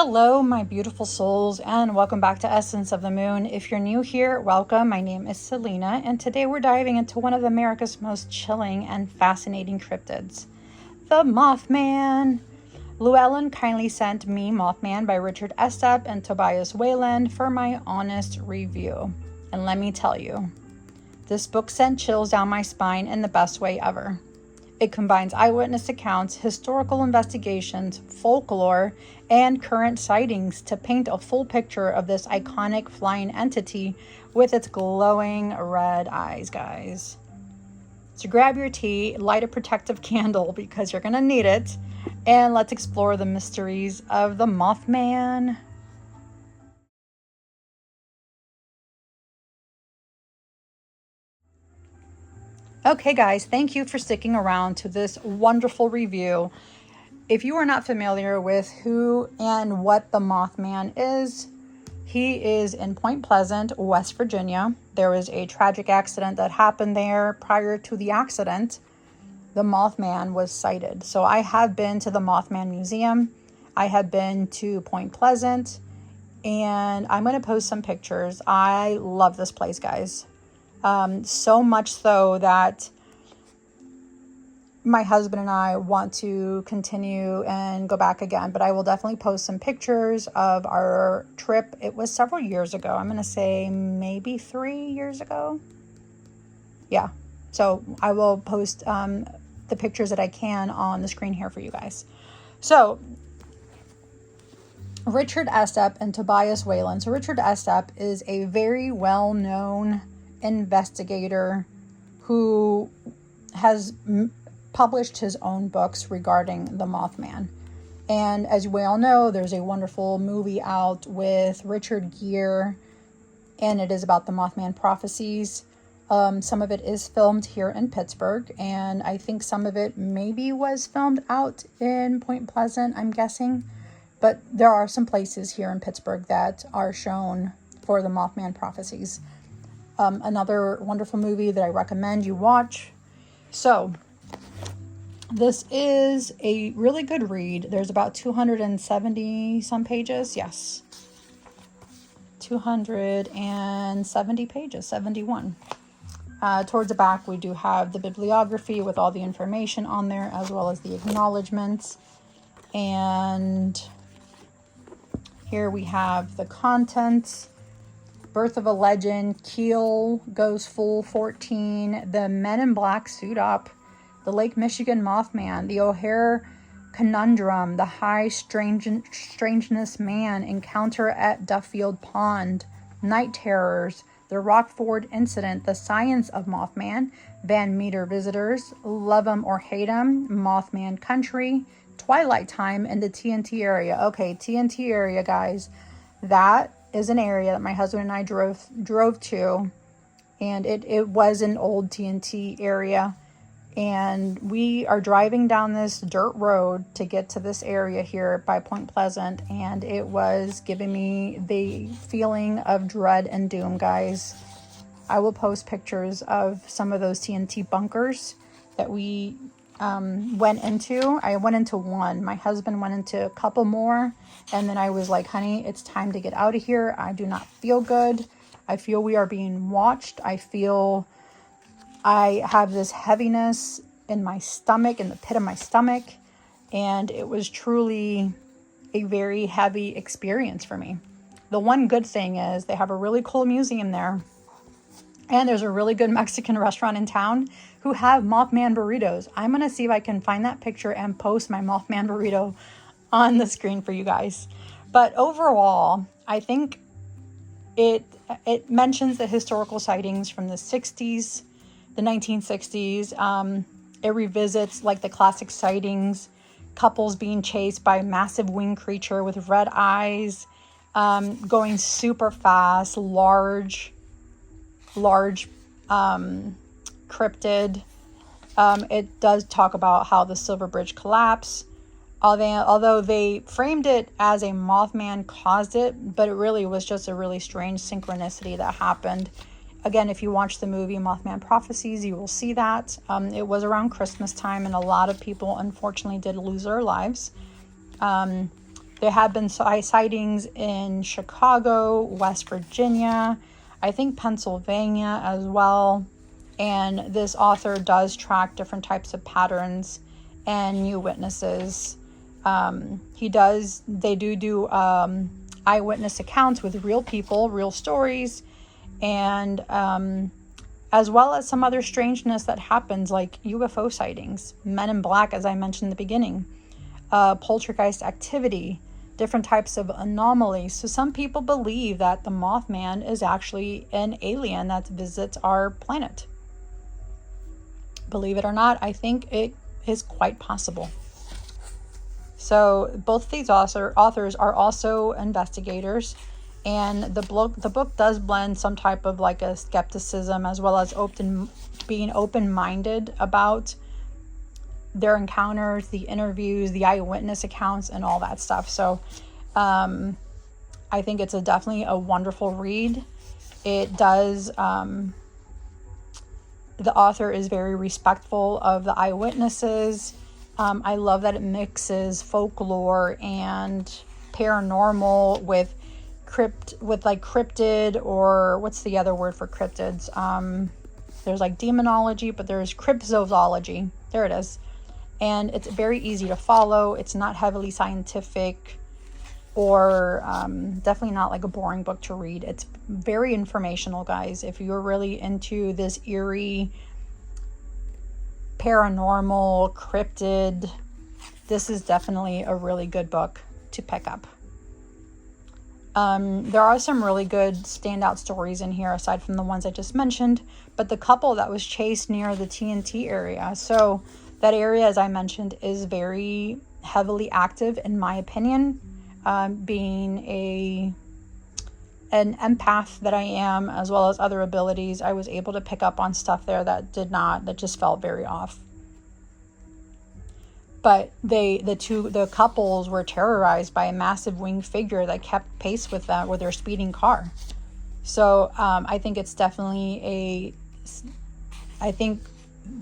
Hello, my beautiful souls, and welcome back to Essence of the Moon. If you're new here, welcome. My name is Selena, and today we're diving into one of America's most chilling and fascinating cryptids, the Mothman. Llewellyn kindly sent me Mothman by Richard Estep and Tobias Wayland for my honest review. And let me tell you, this book sent chills down my spine in the best way ever. It combines eyewitness accounts, historical investigations, folklore, and current sightings to paint a full picture of this iconic flying entity with its glowing red eyes, guys. So grab your tea, light a protective candle because you're going to need it, and let's explore the mysteries of the Mothman. Okay, guys, thank you for sticking around to this wonderful review. If you are not familiar with who and what the Mothman is, he is in Point Pleasant, West Virginia. There was a tragic accident that happened there. Prior to the accident, the Mothman was sighted. So I have been to the Mothman Museum. I have been to Point Pleasant, and I'm going to post some pictures. I love this place, guys. So much so that my husband and I want to continue and go back again, but I will definitely post some pictures of our trip. It was several years ago. I'm going to say maybe 3 years ago. Yeah. So I will post the pictures that I can on the screen here for you guys. So Richard Estep and Tobias Wayland. So Richard Estep is a very well-known investigator who has published his own books regarding the Mothman. And as we all know, there's a wonderful movie out with Richard Gere, and it is about the Mothman prophecies. Some of it is filmed here in Pittsburgh, and I think some of it maybe was filmed out in Point Pleasant, I'm guessing. But there are some places here in Pittsburgh that are shown for the Mothman prophecies. Another wonderful movie that I recommend you watch. So this is a really good read. There's about 270 some pages. Yes. 270 pages, 71. Towards the back, we do have the bibliography with all the information on there, as well as the acknowledgments. And here we have the contents. Birth of a Legend, Keel Goes Full 14, The Men in Black Suit Up, The Lake Michigan Mothman, The O'Hare Conundrum, The High-Strangeness Man, Encounter at Duffield Pond, Night Terrors, The Rockford Incident, The Science of Mothman, Van Meter Visitors, Love 'Em or Hate 'Em, Mothman Country, Twilight Time, and the TNT area. Okay, TNT area, guys. That is an area that my husband and I drove to, and it was an old TNT area, and we are driving down this dirt road to get to this area here by Point Pleasant, and it was giving me the feeling of dread and doom, guys. I will post pictures of some of those TNT bunkers that we went into. I went into one. My husband went into a couple more. And then I was like, honey, it's time to get out of here. I do not feel good. I feel we are being watched. I feel I have this heaviness in my stomach, in the pit of my stomach. And it was truly a very heavy experience for me. The one good thing is they have a really cool museum there. And there's a really good Mexican restaurant in town who have Mothman burritos. I'm going to see if I can find that picture and post my Mothman burrito on the screen for you guys. But overall, I think it mentions the historical sightings from the 60s, the 1960s. It revisits like the classic sightings, couples being chased by a massive winged creature with red eyes, going super fast, large cryptid. It does talk about how the Silver Bridge collapsed. Although they framed it as a Mothman caused it, but it really was just a really strange synchronicity that happened. Again, if you watch the movie Mothman Prophecies, you will see that. It was around Christmas time, and a lot of people unfortunately did lose their lives. There There have been sightings in Chicago, West Virginia, I think Pennsylvania as well. And this author does track different types of patterns and new witnesses. They do eyewitness accounts with real people, real stories, and as well as some other strangeness that happens, like UFO sightings, men in black, as I mentioned in the beginning, poltergeist activity, different types of anomalies. So some people believe that the Mothman is actually an alien that visits our planet. Believe it or not, I think it is quite possible. So both of these authors are also investigators, and the book does blend some type of like a skepticism as well as being open-minded about their encounters, the interviews, the eyewitness accounts, and all that stuff. So I think it's definitely a wonderful read. It does, the author is very respectful of the eyewitnesses. I love that it mixes folklore and paranormal with cryptid, or what's the other word for cryptids? There's like demonology, but there's cryptozoology. There it is. And it's very easy to follow. It's not heavily scientific, or definitely not like a boring book to read. It's very informational, guys. If you're really into this eerie, paranormal, cryptid, this is definitely a really good book to pick up. There are some really good standout stories in here aside from the ones I just mentioned, but the couple that was chased near the TNT area. So that area, as I mentioned, is very heavily active in my opinion. Being an empath that I am, as well as other abilities, I was able to pick up on stuff there that just felt very off. But the couples were terrorized by a massive winged figure that kept pace with them with their speeding car. So I think it's definitely I think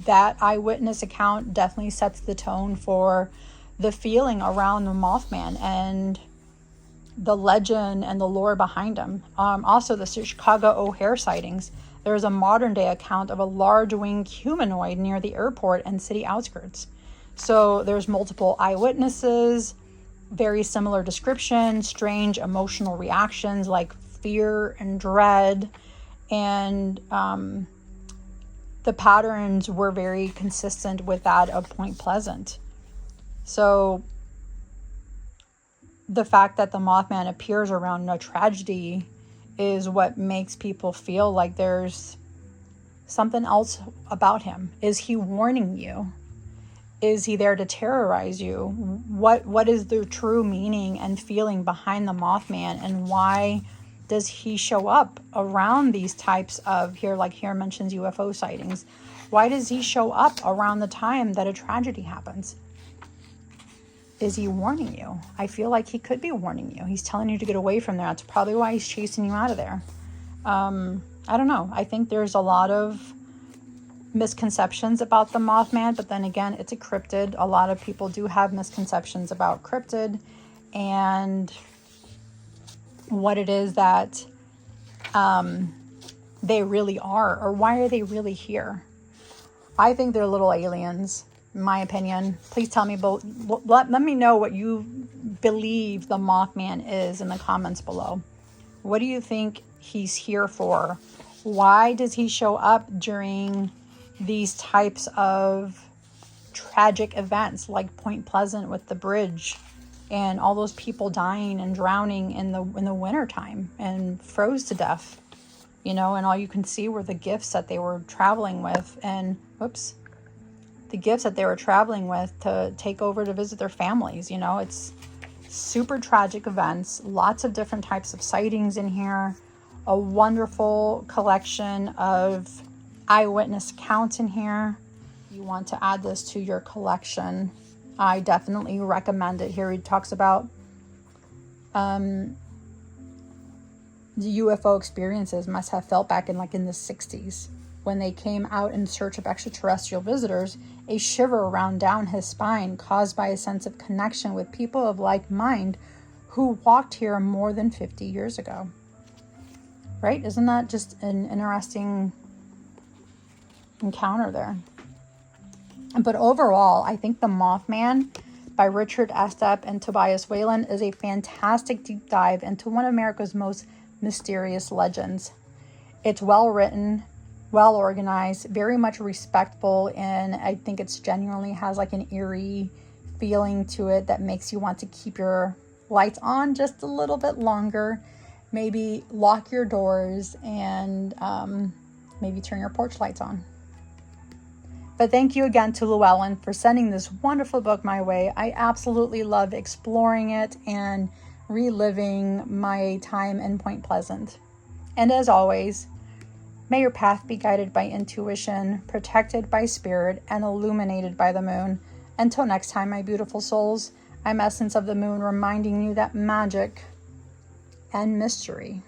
that eyewitness account definitely sets the tone for the feeling around the Mothman and the legend and the lore behind him. Also, the Chicago O'Hare sightings. There's a modern day account of a large winged humanoid near the airport and city outskirts. So there's multiple eyewitnesses, very similar description, strange emotional reactions like fear and dread, and the patterns were very consistent with that of Point Pleasant. So the fact that the Mothman appears around a tragedy is what makes people feel like there's something else about him. Is he warning you? Is he there to terrorize you? What is the true meaning and feeling behind the Mothman, and why does he show up around these types of, here mentions UFO sightings? Why does he show up around the time that a tragedy happens? Is he warning you? I feel like he could be warning you. He's telling you to get away from there. That's probably why he's chasing you out of there. I don't know. I think there's a lot of misconceptions about the Mothman, but then again, it's a cryptid. A lot of people do have misconceptions about cryptid and what it is that they really are, or why are they really here. I think they're little aliens, in my opinion. Please tell me, let me know what you believe the Mothman is in the comments below. What do you think he's here for? Why does he show up during these types of tragic events like Point Pleasant with the bridge and all those people dying and drowning in the winter time and froze to death, and all you can see were the gifts that they were traveling with, and the gifts that they were traveling with to take over to visit their families. It's super tragic events, lots of different types of sightings in here, a wonderful collection of eyewitness accounts in here. You want to add this to your collection, I definitely recommend it. Here he talks about the UFO experiences must have felt back in the 60s when they came out in search of extraterrestrial visitors. A shiver ran down his spine, caused by a sense of connection with people of like mind who walked here more than 50 years ago. Right? Isn't that just an interesting encounter there? But overall, I think The Mothman by Richard Estep and Tobias Wayland is a fantastic deep dive into one of America's most mysterious legends. It's well written, well organized, very much respectful, and I think it's genuinely has like an eerie feeling to it that makes you want to keep your lights on just a little bit longer. Maybe lock your doors and maybe turn your porch lights on. But thank you again to Llewellyn for sending this wonderful book my way. I absolutely love exploring it and reliving my time in Point Pleasant. And as always, may your path be guided by intuition, protected by spirit, and illuminated by the moon. Until next time, my beautiful souls, I'm Essence of the Moon, reminding you that magic and mystery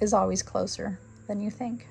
is always closer than you think.